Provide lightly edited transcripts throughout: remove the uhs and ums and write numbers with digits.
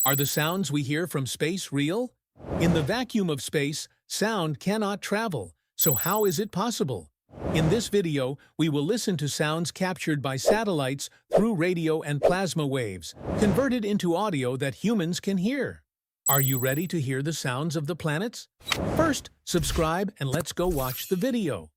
Are the sounds we hear from space real? In the vacuum of space, sound cannot travel. So how is it possible? In this video, we will listen to sounds captured by satellites through radio and plasma waves, converted into audio that humans can hear. Are you ready to hear the sounds of the planets? First, subscribe and let's go watch the video.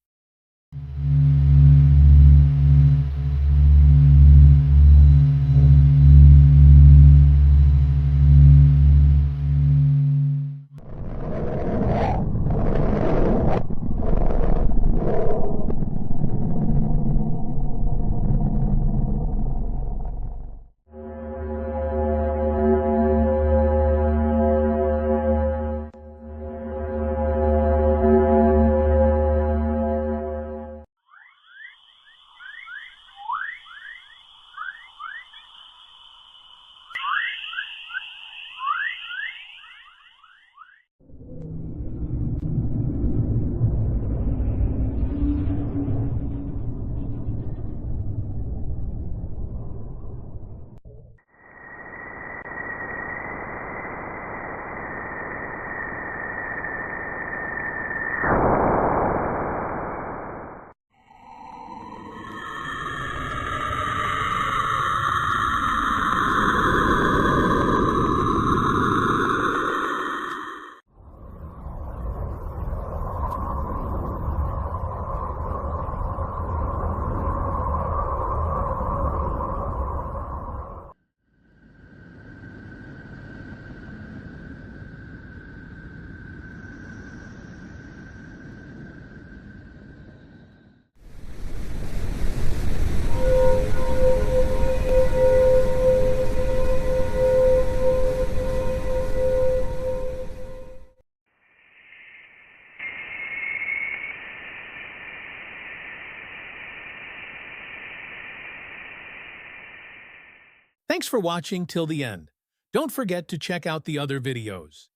Thanks for watching till the end. Don't forget to check out the other videos.